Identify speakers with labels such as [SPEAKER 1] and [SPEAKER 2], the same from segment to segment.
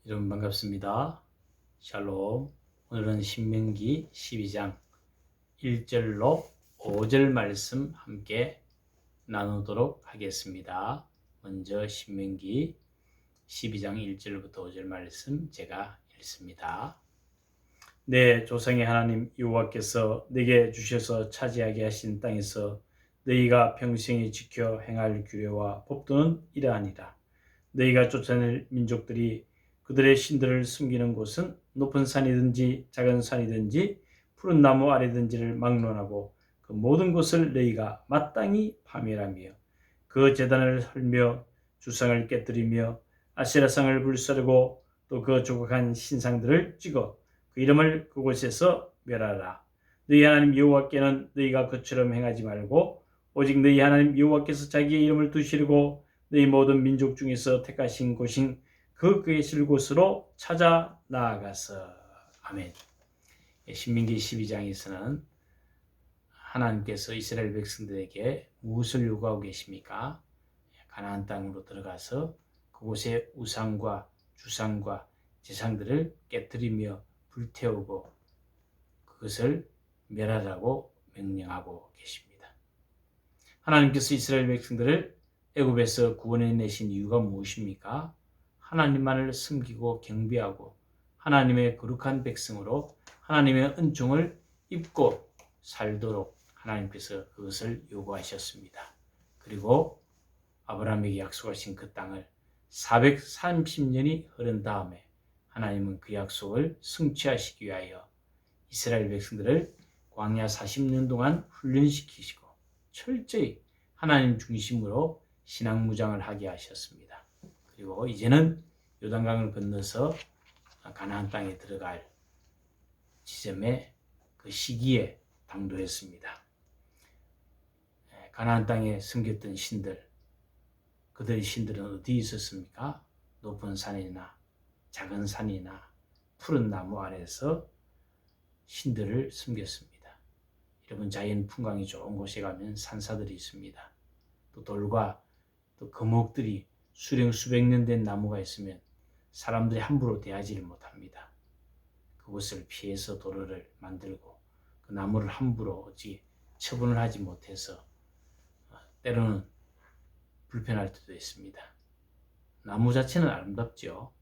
[SPEAKER 1] 여러분 반갑습니다. 샬롬. 오늘은 신명기 12장 1절로 5절 말씀 함께 나누도록 하겠습니다. 먼저 신명기 12장 1절부터 5절 말씀 제가 읽습니다. 내 조상의 하나님 여호와께서 내게 주셔서 차지하게 하신 땅에서 너희가 평생에 지켜 행할 규례와 법도는 이러하니라. 너희가 쫓아낼 민족들이 그들의 신들을 숨기는 곳은 높은 산이든지 작은 산이든지 푸른 나무 아래든지를 막론하고 그 모든 곳을 너희가 마땅히 파멸하며 그 제단을 헐며 주상을 깨뜨리며 아세라상을 불사르고 또 그 조각한 신상들을 찍어 그 이름을 그곳에서 멸하라. 너희 하나님 여호와께는 너희가 그처럼 행하지 말고 오직 너희 하나님 여호와께서 자기의 이름을 두시려고 너희 모든 민족 중에서 택하신 곳인 그 계실 곳으로 찾아 나아가서. 아멘. 신명기 12장에서는 하나님께서 이스라엘 백성들에게 무엇을 요구하고 계십니까? 가나안 땅으로 들어가서 그곳의 우상과 주상과 제상들을 깨뜨리며 불태우고 그것을 멸하라고 명령하고 계십니다. 하나님께서 이스라엘 백성들을 애굽에서 구원해 내신 이유가 무엇입니까? 하나님만을 섬기고 경배하고 하나님의 거룩한 백성으로 하나님의 은총을 입고 살도록 하나님께서 그것을 요구하셨습니다. 그리고 아브라함에게 약속하신 그 땅을 430년이 흐른 다음에 하나님은 그 약속을 성취하시기 위하여 이스라엘 백성들을 광야 40년 동안 훈련시키시고 철저히 하나님 중심으로 신앙무장을 하게 하셨습니다. 그리고 이제는 요단강을 건너서 가나안 땅에 들어갈 지점에 그 시기에 당도했습니다. 가나안 땅에 숨겼던 신들, 그들의 신들은 어디 있었습니까? 높은 산이나 작은 산이나 푸른 나무 아래에서 신들을 숨겼습니다. 여러분, 자연 풍광이 좋은 곳에 가면 산사들이 있습니다. 또 돌과 또 거목들이 수령 수백 년 된 나무가 있으면 사람들이 함부로 대하지를 못합니다. 그곳을 피해서 도로를 만들고 그 나무를 함부로 어찌 처분을 하지 못해서 때로는 불편할 때도 있습니다. 나무 자체는 아름답죠.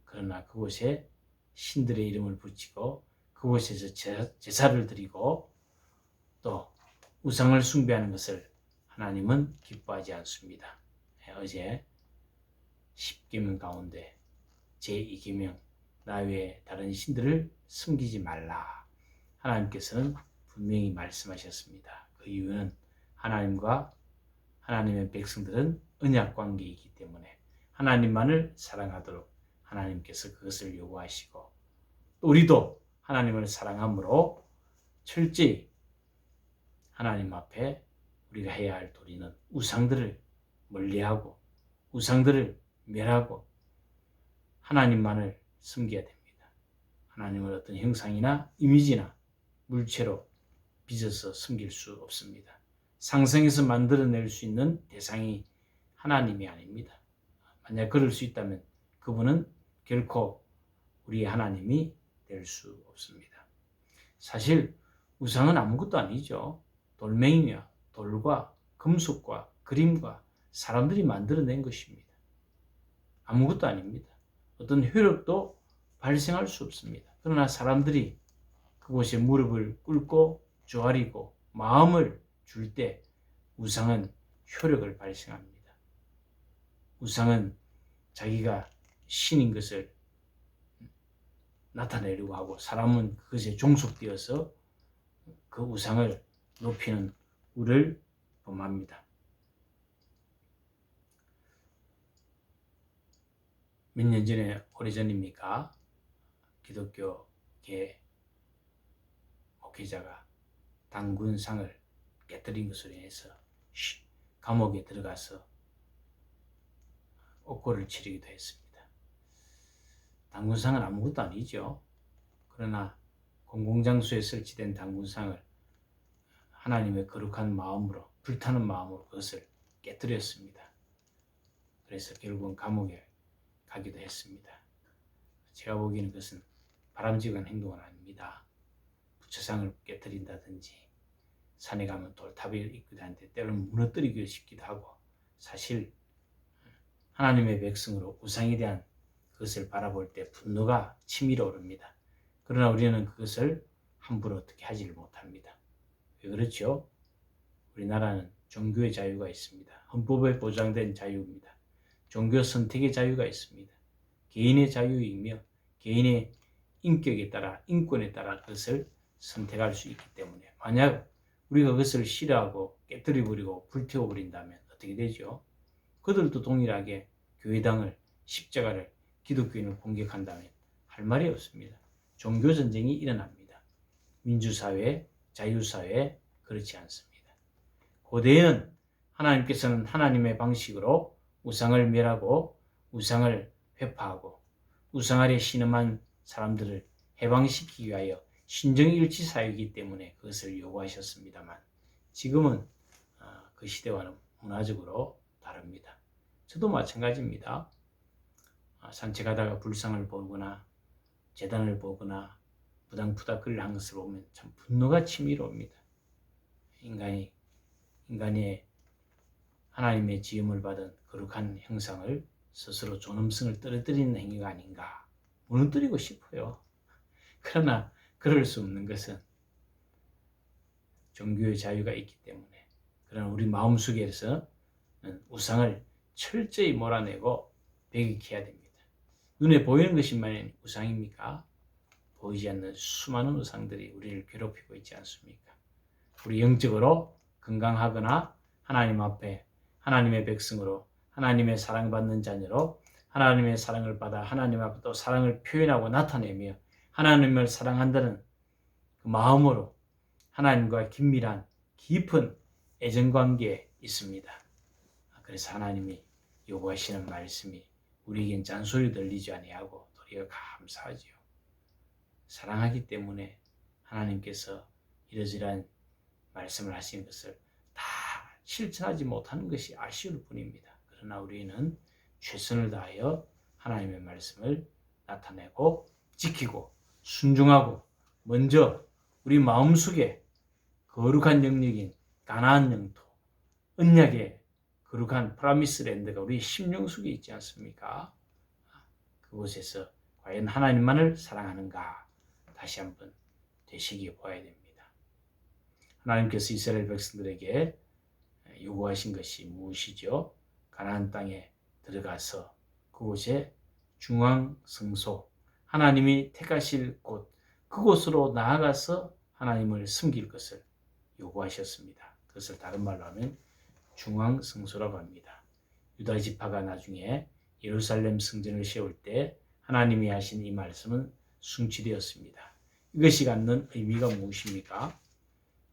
[SPEAKER 1] 그러나 그곳에 신들의 이름을 붙이고 그곳에서 제사를 드리고 또 우상을 숭배하는 것을 하나님은 기뻐하지 않습니다. 어제 10계명 가운데 제2계명 나 외에 다른 신들을 숨기지 말라. 하나님께서는 분명히 말씀하셨습니다. 그 이유는 하나님과 하나님의 백성들은 언약 관계이기 때문에 하나님만을 사랑하도록 하나님께서 그것을 요구하시고 또 우리도 하나님을 사랑함으로 철저히 하나님 앞에 우리가 해야 할 도리는 우상들을 멀리하고 우상들을 멸하고 하나님만을 섬겨야 됩니다. 하나님을 어떤 형상이나 이미지나 물체로 빚어서 섬길 수 없습니다. 상상해서 만들어낼 수 있는 대상이 하나님이 아닙니다. 만약 그럴 수 있다면 그분은 결코 우리의 하나님이 될 수 없습니다. 사실 우상은 아무것도 아니죠. 돌멩이며 돌과 금속과 그림과 사람들이 만들어낸 것입니다. 아무것도 아닙니다. 어떤 효력도 발생할 수 없습니다. 그러나 사람들이 그곳에 무릎을 꿇고 조아리고 마음을 줄 때 우상은 효력을 발생합니다. 우상은 자기가 신인 것을 나타내려고 하고 사람은 그것에 종속되어서 그 우상을 높이는 우를 범합니다. 몇 년 전에 오래전입니까? 기독교계 목회자가 단군상을 깨뜨린 것으로 인해서 감옥에 들어가서 옥고를 치르기도 했습니다. 단군상은 아무것도 아니죠. 그러나 공공장소에 설치된 단군상을 하나님의 거룩한 마음으로 불타는 마음으로 그것을 깨뜨렸습니다. 그래서 결국은 감옥에 가기도 했습니다. 제가 보기에는 그것은 바람직한 행동은 아닙니다. 부처상을 깨뜨린다든지 산에 가면 돌탑이 있기도 한데 때로는 무너뜨리고 싶기도 하고, 사실 하나님의 백성으로 우상에 대한 그것을 바라볼 때 분노가 치밀어 오릅니다. 그러나 우리는 그것을 함부로 어떻게 하지를 못합니다. 왜 그렇죠? 우리나라는 종교의 자유가 있습니다. 헌법에 보장된 자유입니다. 종교 선택의 자유가 있습니다. 개인의 자유이며 개인의 인격에 따라, 인권에 따라 그것을 선택할 수 있기 때문에, 만약 우리가 그것을 싫어하고 깨뜨려버리고 불태워버린다면 어떻게 되죠? 그들도 동일하게 교회당을, 십자가를, 기독교인을 공격한다면 할 말이 없습니다. 종교전쟁이 일어납니다. 민주사회, 자유사회 그렇지 않습니다. 고대에는 하나님께서는 하나님의 방식으로 우상을 멸하고 우상을 회파하고 우상 아래 신음한 사람들을 해방시키기 위하여 신정일치 사회이기 때문에 그것을 요구하셨습니다만, 지금은 그 시대와는 문화적으로 다릅니다. 저도 마찬가지입니다. 산책하다가 불상을 보거나 제단을 보거나 부당부닥거리를 한 것을 보면 참 분노가 치밀어 옵니다. 인간의 하나님의 지음을 받은 거룩한 형상을 스스로 존엄성을 떨어뜨리는 행위가 아닌가, 무너뜨리고 싶어요. 그러나 그럴 수 없는 것은 종교의 자유가 있기 때문에, 그러나 우리 마음속에서 우상을 철저히 몰아내고 배격해야 됩니다. 눈에 보이는 것이만 우상입니까? 보이지 않는 수많은 우상들이 우리를 괴롭히고 있지 않습니까? 우리 영적으로 건강하거나 하나님 앞에 하나님의 백성으로 하나님의 사랑받는 자녀로 하나님의 사랑을 받아 하나님 앞에 또 사랑을 표현하고 나타내며 하나님을 사랑한다는 그 마음으로 하나님과 긴밀한 깊은 애정관계에 있습니다. 그래서 하나님이 요구하시는 말씀이 우리에겐 잔소리 들리지 아니하고 도리어 감사하지요. 사랑하기 때문에 하나님께서 이러저러한 말씀을 하신 것을 다 실천하지 못하는 것이 아쉬울 뿐입니다. 그러나 우리는 최선을 다하여 하나님의 말씀을 나타내고 지키고 순종하고, 먼저 우리 마음속에 거룩한 영역인 가나안 영토, 언약의 거룩한 프라미스 랜드가 우리 심령 속에 있지 않습니까? 그곳에서 과연 하나님만을 사랑하는가 다시 한번 되새겨 보아야 됩니다. 하나님께서 이스라엘 백성들에게 요구하신 것이 무엇이죠? 가나안 땅에 들어가서 그곳에 중앙 성소, 하나님이 택하실 곳, 그곳으로 나아가서 하나님을 섬길 것을 요구하셨습니다. 그것을 다른 말로 하면 중앙 성소라고 합니다. 유다 지파가 나중에 예루살렘 성전을 세울 때 하나님이 하신 이 말씀은 성취되었습니다. 이것이 갖는 의미가 무엇입니까?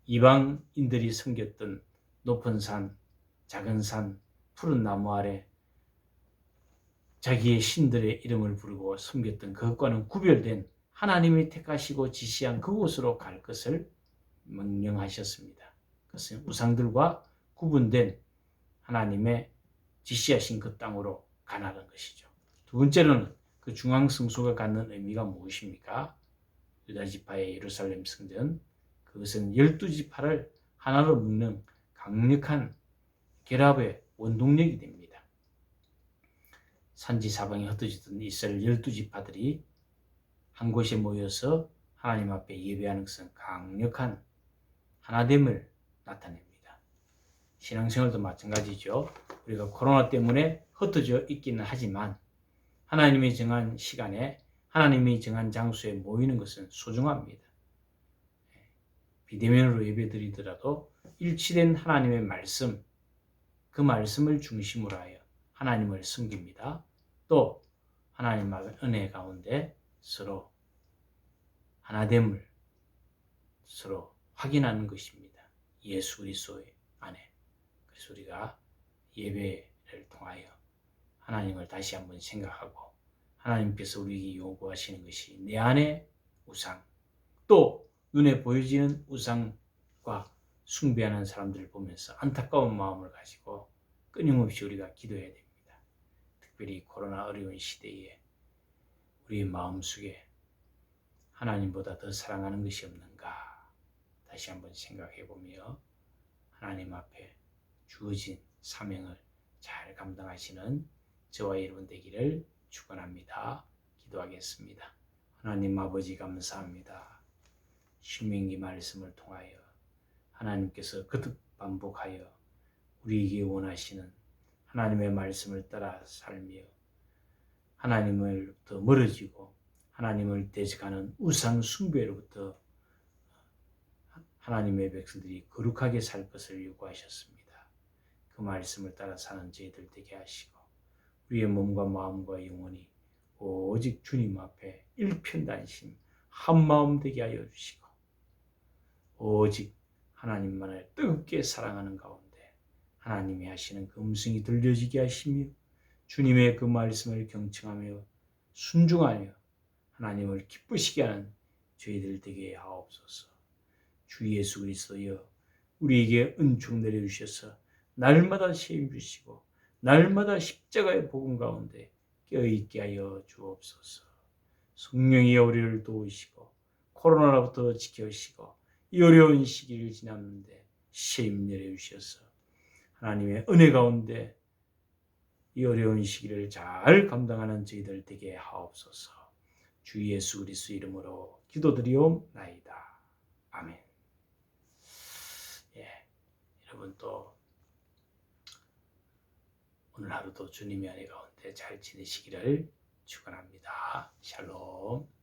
[SPEAKER 1] 이방인들이 섬겼던 높은 산, 작은 산, 푸른 나무 아래 자기의 신들의 이름을 부르고 섬겼던 그것과는 구별된 하나님이 택하시고 지시한 그곳으로 갈 것을 명령하셨습니다. 그것은 우상들과 구분된 하나님의 지시하신 그 땅으로 가라는 것이죠. 두 번째로는 그 중앙성소가 갖는 의미가 무엇입니까? 유다지파의 예루살렘 성전, 그것은 12지파를 하나로 묶는 강력한 결합의 원동력이 됩니다. 산지 사방에 흩어지던 이스라엘 12지파들이 한 곳에 모여서 하나님 앞에 예배하는 것은 강력한 하나됨을 나타냅니다. 신앙생활도 마찬가지죠. 우리가 코로나 때문에 흩어져 있기는 하지만 하나님이 정한 시간에 하나님이 정한 장소에 모이는 것은 소중합니다. 비대면으로 예배드리더라도 일치된 하나님의 말씀, 그 말씀을 중심으로 하여 하나님을 섬깁니다. 또 하나님의 은혜 가운데 서로 하나됨을 서로 확인하는 것입니다. 예수 그리스도 안에. 그래서 우리가 예배를 통하여 하나님을 다시 한번 생각하고, 하나님께서 우리에게 요구하시는 것이 내 안에 우상, 또 눈에 보여지는 우상과 숭배하는 사람들을 보면서 안타까운 마음을 가지고 끊임없이 우리가 기도해야 됩니다. 특별히 코로나 어려운 시대에 우리의 마음속에 하나님보다 더 사랑하는 것이 없는가 다시 한번 생각해 보며 하나님 앞에 주어진 사명을 잘 감당하시는 저와 여러분 되기를 축원합니다. 기도하겠습니다. 하나님 아버지 감사합니다. 신명기 말씀을 통하여 하나님께서 거듭 반복하여 우리에게 원하시는 하나님의 말씀을 따라 살며 하나님으로부터 멀어지고 하나님을 대적하는 우상 숭배로부터 하나님의 백성들이 거룩하게 살 것을 요구하셨습니다. 그 말씀을 따라 사는 저희들 되게 하시고 우리의 몸과 마음과 영혼이 오직 주님 앞에 일편단심 한마음 되게 하여 주시고 오직 하나님만을 뜨겁게 사랑하는 가운데 하나님이 하시는 그 음성이 들려지게 하시며 주님의 그 말씀을 경청하며 순종하며 하나님을 기쁘시게 하는 저희들 되게 하옵소서. 주 예수 그리스도여 우리에게 은총 내려주셔서 날마다 시험 주시고 날마다 십자가의 복음 가운데 껴있게 하여 주옵소서. 성령이 우리를 도우시고 코로나로부터 지켜주시고 이 어려운 시기를 지났는데 시험 내려주셔서 하나님의 은혜 가운데 이 어려운 시기를 잘 감당하는 저희들 되게 하옵소서. 주 예수 그리스도 이름으로 기도드리옵나이다. 아멘. 여러분 또 오늘 하루도 주님의 은혜 가운데 잘 지내시기를 축원합니다. 샬롬.